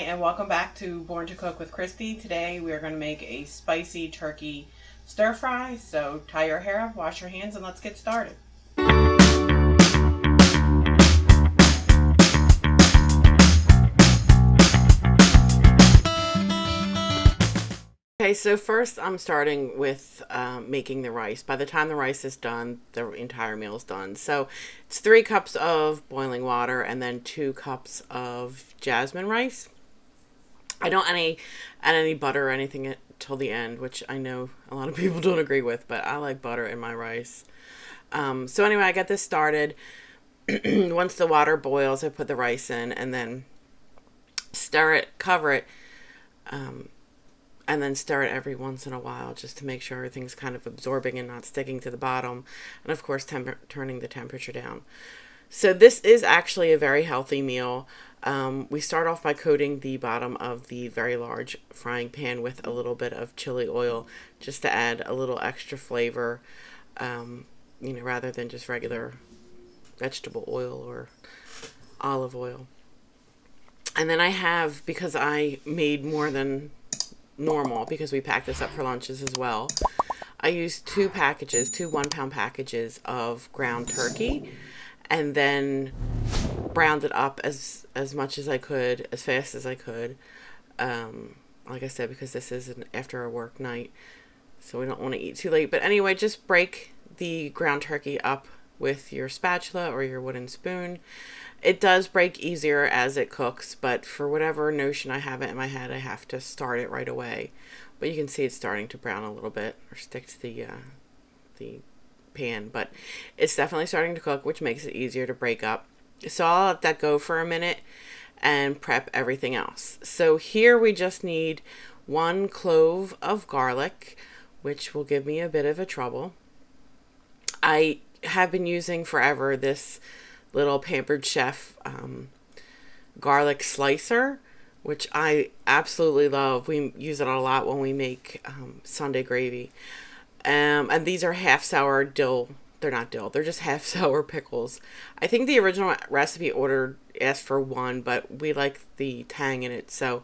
and welcome back to Born to Cook with Christy. Today we are going to make a spicy turkey stir fry. So tie your hair up, wash your hands, and let's get started. Okay, so first I'm starting with making the rice. By the time the rice is done, the entire meal is done. So it's 3 cups of boiling water and then 2 cups of jasmine rice. I don't add any butter or anything till the end, which I know a lot of people don't agree with, but I like butter in my rice. So anyway, I get this started. Once the water boils, I put the rice in and then stir it, cover it, and then stir it every once in a while just to make sure everything's kind of absorbing and not sticking to the bottom. And of course, turning the temperature down. So this is actually a very healthy meal. We start off by coating the bottom of the very large frying pan with a little bit of chili oil just to add a little extra flavor, rather than just regular vegetable oil or olive oil. And then I have, because I made more than normal, because we packed this up for lunches as well, I used 2 1-pound packages of ground turkey, and then browned it up as much as I could, as fast as I could. Like I said, because this is an after a work night, so we don't want to eat too late. But anyway, just break the ground turkey up with your spatula or your wooden spoon. It does break easier as it cooks, but for whatever notion I have it in my head, I have to start it right away. But you can see it's starting to brown a little bit or stick to the pan, but it's definitely starting to cook, which makes it easier to break up. So I'll let that go for a minute and prep everything else. So here we just need 1 clove of garlic, which will give me a bit of a trouble. I have been using forever this little Pampered Chef garlic slicer, which I absolutely love. We use it a lot when we make Sunday gravy. And these are half sour dill. They're not dill. They're just half sour pickles. I think the original recipe asked for 1, but we like the tang in it. So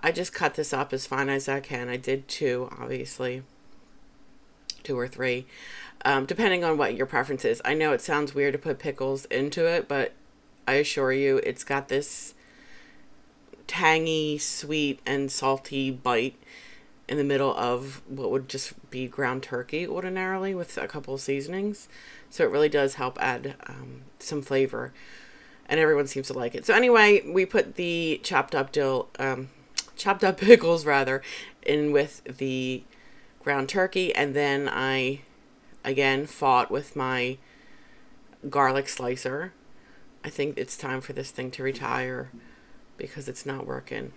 I just cut this up as fine as I can. I did 2, obviously. 2 or 3. Depending on what your preference is. I know it sounds weird to put pickles into it, but I assure you it's got this tangy, sweet, and salty bite in the middle of what would just be ground turkey ordinarily with a couple of seasonings. So it really does help add some flavor, and everyone seems to like it. So anyway, we put the chopped up pickles rather, in with the ground turkey, and then I again fought with my garlic slicer. I think it's time for this thing to retire because it's not working.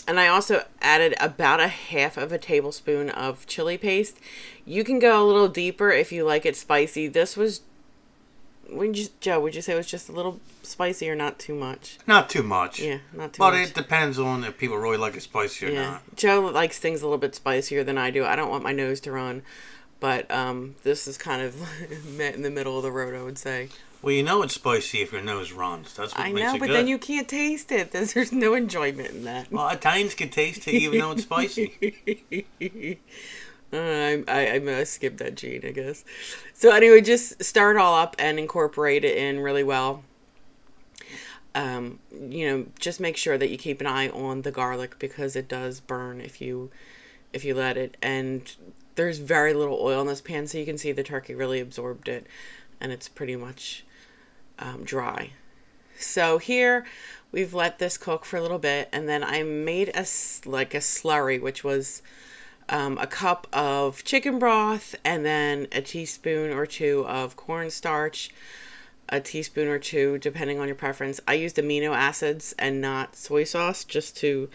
And I also added about a half of a tablespoon of chili paste. You can go a little deeper if you like it spicy. This was, Joe, would you say it was just a little spicy or not too much? Not too much. Yeah, not too much. But it depends on if people really like it spicy or not. Joe likes things a little bit spicier than I do. I don't want my nose to run. But this is kind of met in the middle of the road, I would say. Well, you know it's spicy if your nose runs. That's what makes it good. I know, but then you can't taste it. There's no enjoyment in that. Well, Italians can taste it even though it's spicy. I must skip that gene, I guess. So anyway, just stir it all up and incorporate it in really well. Just make sure that you keep an eye on the garlic because it does burn if you let it. And there's very little oil in this pan, so you can see the turkey really absorbed it, and it's pretty much dry. So here we've let this cook for a little bit, and then I made a slurry, which was a cup of chicken broth, and then a teaspoon or 2 of cornstarch, a teaspoon or 2, depending on your preference. I used amino acids and not soy sauce just to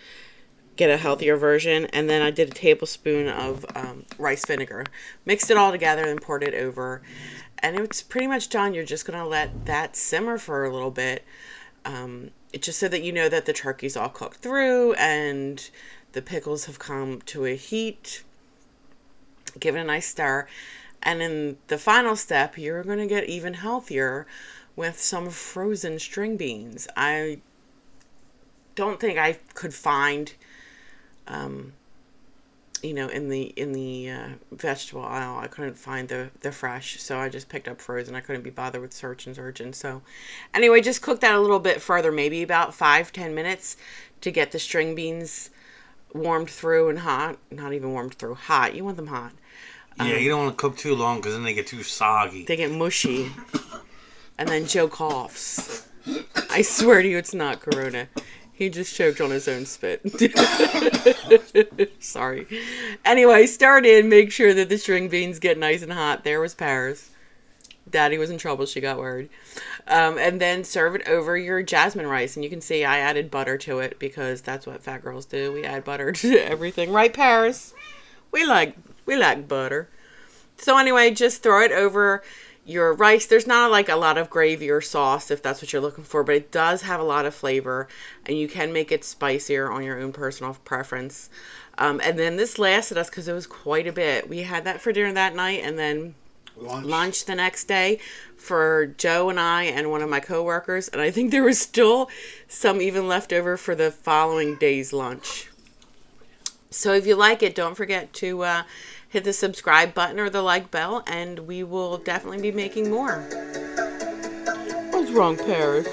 get a healthier version. And then I did a tablespoon of rice vinegar, mixed it all together and poured it over, and it's pretty much done. You're just gonna let that simmer for a little bit, just so that you know that the turkey's all cooked through and the pickles have come to a heat. Give it a nice stir, and in the final step you're going to get even healthier with some frozen string beans. I don't think I could find, in the vegetable aisle, I couldn't find the fresh, so I just picked up frozen. I couldn't be bothered with searching. So anyway, just cook that a little bit further, maybe about 5-10 minutes to get the string beans warmed through and hot. Not even warmed through, hot. You want them hot. Yeah, you don't want to cook too long because then they get too soggy. They get mushy. And then Joe coughs. I swear to you, it's not Corona. He just choked on his own spit. Sorry. Anyway, stir it in. Make sure that the string beans get nice and hot. There was Paris. Daddy was in trouble. She got worried. And then serve it over your jasmine rice. And you can see I added butter to it because that's what fat girls do. We add butter to everything. Right, Paris? We like butter. So anyway, just throw it over your rice. There's not like a lot of gravy or sauce if that's what you're looking for, but it does have a lot of flavor, and you can make it spicier on your own personal preference. And then this lasted us because it was quite a bit. We had that for dinner that night, and then lunch the next day for Joe and I and one of my coworkers, and I think there was still some even left over for the following day's lunch. So if you like it, don't forget to hit the subscribe button or the like bell, and we will definitely be making more. What's wrong, Paris?